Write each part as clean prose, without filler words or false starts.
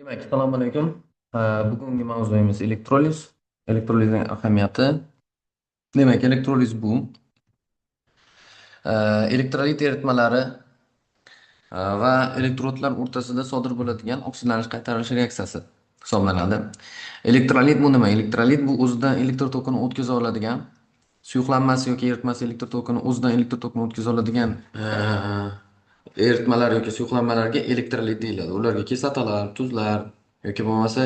Demak, assalomu alaykum. Bugungi mavzuimiz elektroliz. Elektrolizning ahamiyati. Demak, elektroliz bu elektrolit eritmalari va elektrodlar o'rtasida sodir bo'ladigan oksidlanish qaytarish reaksiyasi hisoblanadi. Elektrolit bu nima? Elektrolit bu o'zidan elektr tokini o'tkaza oladigan suyuqlanmasi yoki eritmasi elektr tokini o'zidan elektr tokini o'tkaza oladigan eritmalar yoki suyuqlanmalarga elektrolit deyiladi. Ularga kislotalar, tuzlar yoki bo'lmasa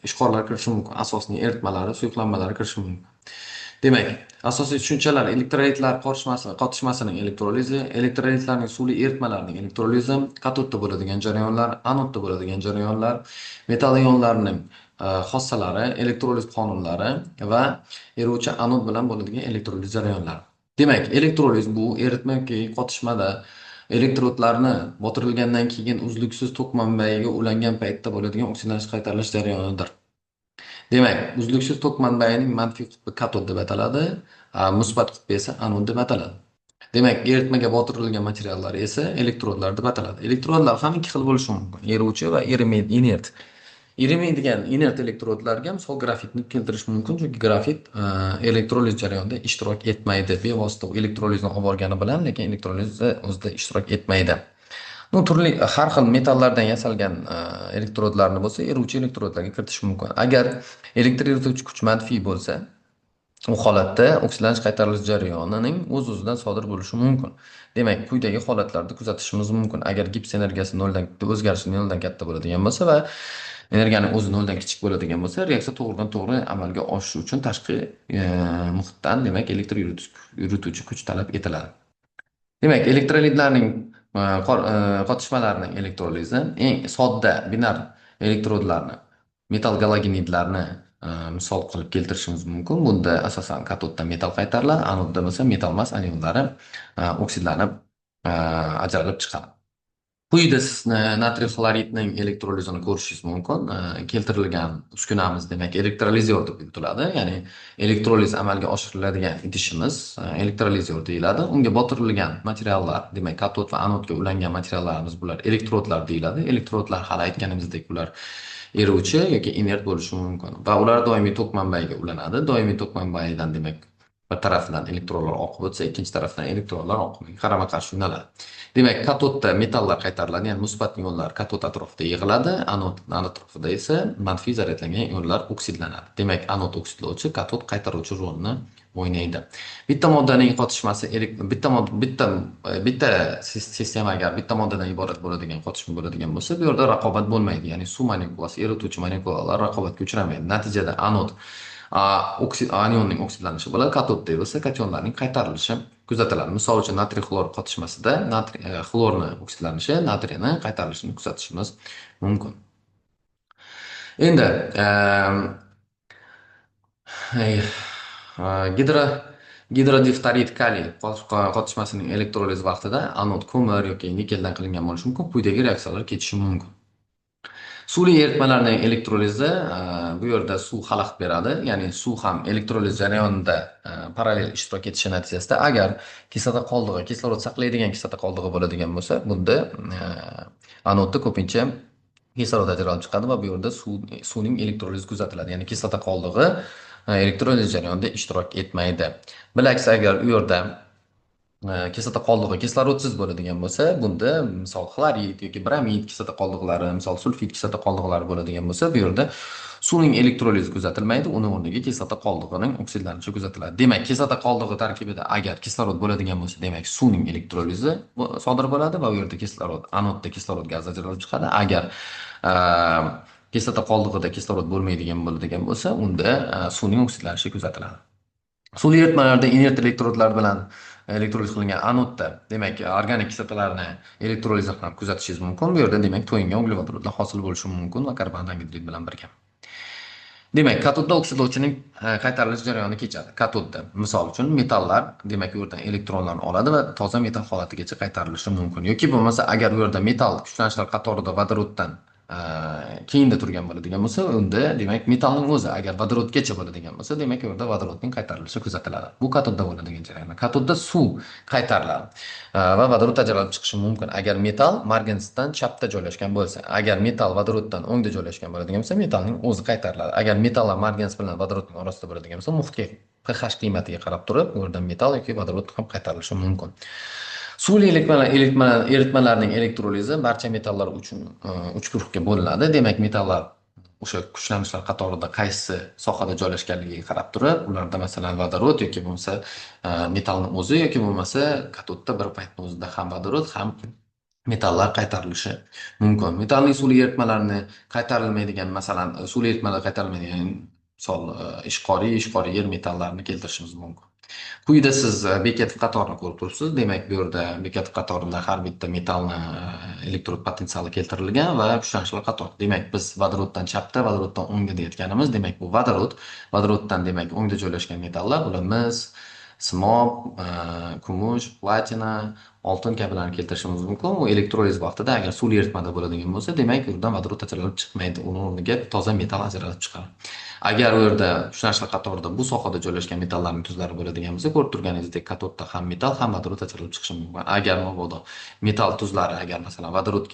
ishqorlar kirishi mumkin. Asosiy eritmalari, suyuqlanmalari kirishi mumkin. Demak, asosiy tushunchalar elektrolitlar qotishmasining elektrolizi, elektrolitlarning suvli eritmalarining elektrolizi, katodda bo'ladigan jarayonlar, anodda bo'ladigan jarayonlar, metall ionlarning xossalari, elektroliz qonunlari va eruvchi anod bilan bo'ladigan elektroliz jarayonlari. Demak, elektroliz bu eritma yoki qotishmada elektrodlarni botirilgandan keyin uzluksiz tok manbaiga ulangan paytda bo'ladigan oksidlanish qaytarilish jarayonidir. Demak, uzluksiz tok manbaining manfiy qutbi katod deb ataladi, musbat qutbi esa anod deb ataladi. Demak, eritmaga botirilgan materiallar esa elektrodlar deb ataladi. Elektrodlar ham ikki xil bo'lishi mumkin: eruvchi va inert. Erimaydigan inert elektrodlarga misol grafitni keltirish mumkin, chunki grafit elektroliz jarayonida ishtirok etmaydi. Bevosita elektrolizni olib borgani bilan, lekin elektrolizda o'zida ishtirok etmaydi. Turli har xil metallardan yasalgan elektrodlarni bo'lsa, eruvchi elektrodlarga kiritish mumkin. Agar elektr erituvchi kuch manfiy bo'lsa, u holatda oksidlanish qaytarilish jarayonining o'z-o'zidan sodir bo'lishi mumkin. Demak, quyidagi holatlarni kuzatishimiz mumkin. Agar gips energiyasi o'zgarishi noldan katta bo'ladigan bo'lsa va energiyaning o'zi noldan kichik bo'ladigan bo'lsa, reaksiya to'g'ridan-to'g'ri amalga oshishi uchun tashqi muhitdan, demak, elektr yurituvchi kuch talab etiladi. Demak, elektrolitlarning qotishmalarining elektrolizi eng sodda binar elektrodlarni, metall galogenidlarni misol qilib keltirishimiz mumkin. Bunda asosan katodda metall qaytariladi, anodda bo'lsa metall emas anionlari oksidlanib ajralib chiqadi. Quyida siz natriy xloridning elektrolizini ko'rishingiz mumkin. Keltirilgan uskunamiz demak elektrolizyor deb yuriladi. Ya'ni elektroliz amalga oshiriladigan idishimiz elektrolizyor deyiladi. Unga botirilgan materiallar, demak katod va anodga ulangan materiallarimiz bular elektrodlar deyiladi. Elektrodlar hali aytganimizdek ular eruvchi yoki inert bo'lishi mumkin va ular doimiy tok manbaiga ulanadi. Doimiy tok manbaidan demak bir tarafdan elektronlar oqib o'tsa, ikkinchi tarafdan elektronlar oqimiga qarama-qarshi yo'naladi. Demak, katodda metallar qaytariladi, ya'ni musbat ionlar katod atrofida yig'iladi, anod atrofida esa manfiy zaryadlangan ionlar oksidlanadi. Demak, anod oksidlovchi, katod qaytaruvchi rolni o'ynaydi. Bitta moddaning qotishmasi bitta sistema agar bitta moddadan iborat bo'ladigan qotishma bo'ladigan bo'lsa, bu yerda raqobat bo'lmaydi. Ya'ni suv molekulasi, erituvchi molekulalar raqobatga uchramaydi. Natijada anod anionning oksidlanishi bo'ladi, katodda bo'lsa kationlarning qaytarilishi kuzatiladi. Misol uchun natriy xlor qotishmasida xlorni oksidlanishi, natriyni qaytarilishini kuzatishimiz mumkin. Endi gidrodiftorit kaliy qotishmasining elektroliz vaqtida anod ko'mir yoki nikeldan qilingan bo'lishi mumkin. Quyidagi reaksiyalar kechishi mumkin. Suvli eritmalarning elektrolizi bu yerda suv xalaqit beradi, ya'ni suv ham elektroliz jarayonida parallel ishtirok etishi natijasida agar kislota qoldig'i, kislorod saqlaydigan kislota qoldig'i bo'ladigan bo'lsa, bunda anodda ko'pincha kislorod ajralib chiqadi va bu yerda suvning elektrolizi kuzatiladi, ya'ni kislota qoldig'i elektroliz jarayonida ishtirok etmaydi. Bilaksi, agar u yerda kislota qoldig'i kislorodsiz bo'ladigan bo'lsa, bunda misol xlorid yoki bromid kislota qoldiqlari, misol sulfid kislota qoldiqlari bo'ladigan bo'lsa, bu yerda suvning elektrolizi kuzatilmaydi, uni o'rniga kislota qoldig'ining oksidlanishi kuzatiladi. Demak, kislota qoldig'i tarkibida agar kislorod bo'ladigan bo'lsa, demak suvning elektrolizi sodir bo'ladi va u yerda anodda kislorod gazi ajralib chiqadi. Agar kislota qoldig'ida kislorod bo'ladigan bo'lsa, unda suvning oksidlanishi kuzatiladi. Suvli eritmalarda inert elektrodlar bilan elektroliz qilingan anodda, demak, organik kislotalarni elektrolizi ham kuzatishingiz mumkin. Bu yerda demak to'yingan uglevodorodlar hosil bo'lishi mumkin va karbon angidrid bilan birga. Demak, katodda oksidlovchining qaytarilish jarayoni kechadi. Katodda, misol uchun, metallar, demak, u yerdan elektronlarni oladi va toza metal holatigacha qaytarilishi mumkin. Yoki bo'lmasa, agar u yerda metal kuchlanishlar qatorida keyinda turgan bo'ladigan bo'lsa, unda demak metallning o'zi agar vodorodgacha bo'ladigan bo'lsa, demak u yerda vodorodning qaytarilishi kuzatiladi. Bu katodda bo'ladigan jarayon. Katodda suv qaytariladi va vodorod ajralib chiqishi mumkin. Agar metal margansdan chapda joylashgan bo'lsa, agar metal vodoroddan o'ngda joylashgan bo'ladigan bo'lsa, metallning o'zi qaytariladi. Agar metallar margans bilan vodorodning orasida bo'ladigan bo'lsa, muhitga pH qiymatiga qarab turib, u yerdan metal yoki vodorod ham qaytarilishi mumkin. Suvli eritmalarning elektrolizi barcha metallar uchun 3 guruhga bo'linadi. Demak, metallar o'sha kuchlanishlar qatorida qaysi sohada joylashganligiga qarab turib, ularda masalan vodorod yoki bo'lmasa metalning o'zi yoki bo'lmasa katodda bir paytning o'zida ham vodorod ham metallar qaytarilishi mumkin. Metalning suvli eritmalarini qaytarilmaydigan, masalan, suvli eritmalar qaytarilmaydigan misol ishqoriy yer metallarni keltirishimiz mumkin. Quyida siz bekat qatorini ko'rib turibsiz. Demak, bu yerda bekat qatorida har bitta metallni elektrod potensiali keltirilgan va kuchlanishlar qatori. Demak, biz vodoroddan chapda, vodoroddan o'ngda deyotganimiz, demak, bu vodoroddan demak o'ngda joylashgan metallar, bular mis, simob, kumush, platina, oltin kabilarni keltirishimiz mumkin. U elektroliz vaqtida agar suvli eritmada bo'ladigan bo'lsa, demak, u yerdan vodorod ajralib chiqmaydi. Uning o'rniga toza metal ajralib chiqadi. Agar u yerda kuchlanishlar qatorida bu sohada joylashgan metallarning tuzlari bo'ladigan bo'lsa, ko'rib turganingizdek katodda ham metal, ham vodorod ajralib chiqishi mumkin. Agar mabodo metal tuzlari, agar masalan vodorod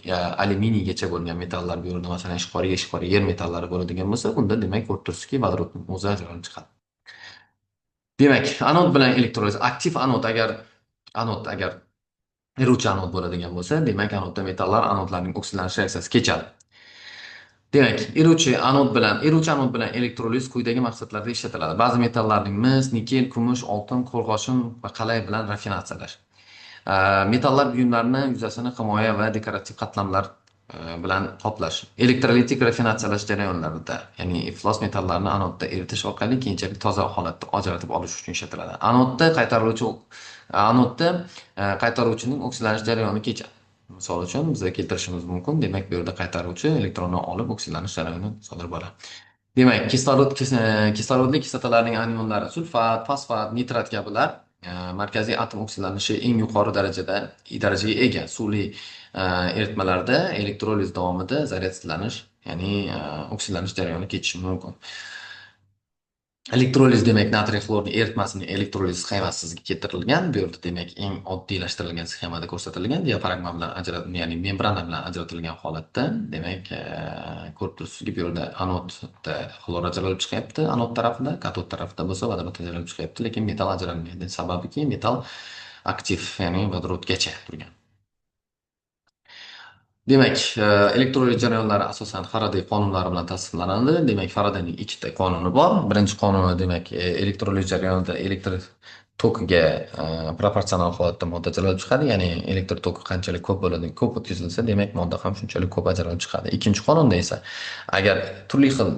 alyuminiygacha bo'lgan metallar bu yerda masalan ishqoriy yer metallari bo'ladigan bo'lsa, unda demak ko'rib turibsizki, vodorodning o'zi ajralib chiqadi. Demak, anod bilan elektroliz, aktiv anod agar eruvchi anod bo'ladigan bo'lsa, demak anodda metallar anodlarning oksidlanish reaksiyasi kechadi. Demak, eruvchi anod bilan elektroliz quyidagi maqsadlarda ishlatiladi. Ba'zi metallarning mis, nikel, kumush, oltin, qo'rg'oshin va qalay bilan raffinatsiyalash. Metallar buyumlarini yuzasini himoya va dekorativ qatlamlar bilan qoplash. Elektrolitik raffinatsiyalash jarayonlarida, ya'ni iflos metallarni anodda eritish orqali keyinchalik toza holatda ajratib olish uchun ishlatiladi. Anodda qaytaruvchining oksidlanish jarayoni kechadi. Misol uchun bizga keltirishimiz mumkin. Demak, bu yerda qaytaruvchi elektronni olib oksidlanish jarayoni sodir bo'ladi. Demak, kislorodli kislotalarning anionlari sulfat, fosfat, nitrat kabilar markaziy atom oksidlanishi eng yuqori darajaga ega suvli eritmalarda elektroliz davomida zaryadlanish, ya'ni oksidlanish jarayoni kechishi mumkin. Elektroliz demak natriy xlorni eritmasining elektroliz sxemasi sizga keltirilgan. Bu yerda demak eng oddiylashtirilgan sxemada ko'rsatilgan, diafragma bilan ya'ni membrana bilan ajratilgan holatda, demak ko'rib turibsizki, bu yerda anodda xlor ajralib chiqyapti, anod tarafida, katod tarafida bo'lsa vodorod ajralib chiqyapti, lekin metal ajralmaydi. Sababiki metal aktiv, ya'ni vodorodgacha turgan. Demak, elektroliz jarayonlari asosan Faraday qonunlari bilan tasdiqlanadi. Demak, Faradayning ikkita qonuni bor. Birinchi qonuni demak, elektroliz jarayonida elektr tokiga proporsional holatda modda ajralib chiqadi. Ya'ni elektr toki qanchalik ko'p bo'ladi, ko'p o'tkazilsa, demak, modda ham shunchalik ko'p ajralib chiqadi. Ikkinchi qonunda esa agar turli xil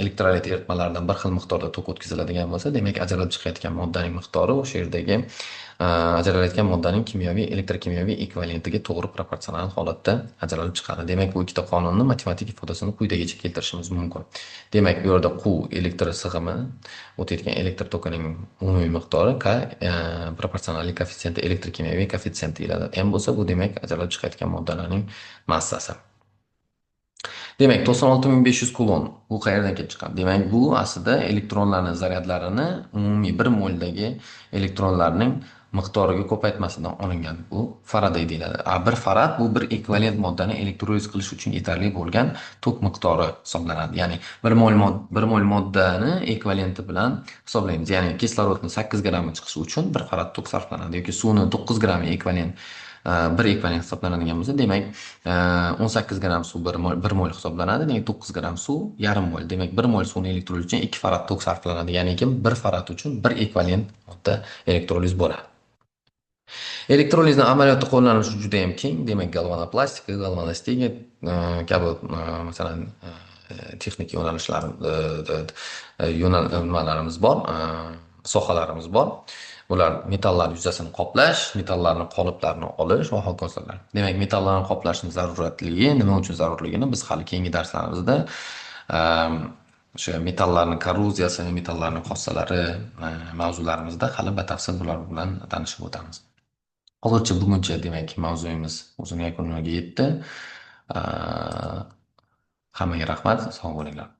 elektrolit eritmalaridan bir xil miqdorda tok o'tkaziladigan bo'lsa, demak, ajralib chiqayotgan moddaning miqdori o'sha yerdagi ajralayotgan moddaning elektrokimyoviy ekvivalentiga to'g'ri proporsional holatda ajralib chiqadi. Demak, bu ikkita qonunni matematik ifodasini quyidagicha keltirishimiz mumkin. Demak, bu yerda Q elektr sig'imi, o'tayotgan elektr tokining umumiy miqdori, K proporsionallik koeffitsiyenti, elektrokimyoviy koeffitsiyenti ila m bo'lsa, bu demak ajralib chiqayotgan moddalarning massasi. Demak, 96500 kulon bu qayerdan kelib chiqadi? Demak, bu aslida elektronlarning zaryadlarini umumiy 1 moldagi elektronlarning miqdoriga ko'paytmasidan olingan. Bu Faraday deyiladi. 1 farad bu bir ekvivalent moddani elektroliz qilish uchun yetarli bo'lgan tok miqdori hisoblanadi. Ya'ni 1 mol moddani ekvivalenti bilan hisoblaymiz. Ya'ni kislorodni 8 grammi chiqishi uchun 1 farad tok sarflanadi yoki suvni 9 grammi ekvivalent bir ekvivalent hisoblanadigan bo'lsa, demak 18 gram suv 1 mol hisoblanadi. Demak 9 gram suv yarim mol. Demak 1 mol suvni elektroliz uchun 2 farad tok sarflanadi. Ya'ni 1 farad uchun 1 ekvivalent modda elektroliz bo'ladi. Elektrolizni amaliyotda qo'llanilishi juda ham keng. Demak, galvanoplastika, galvanostika kabi masalan texnik yo'nalishlarimiz bor, sohalarimiz bor. Bular metallar yuzasini qoplash, metallarni qoliplarini olish va hokazolar. Demak, metallarni qoplashning zaruratligi, nima uchun zarurligini biz hali keyingi darslarimizda o'sha metallarning korroziyasi, metallarning xossalari mavzularimizda hali batafsil bular bilan tanishib o'tamiz. Hozircha buguncha demak mavzuyimiz o'zini yakuniga yetdi. Hammaga rahmat, sog' bo'linglar.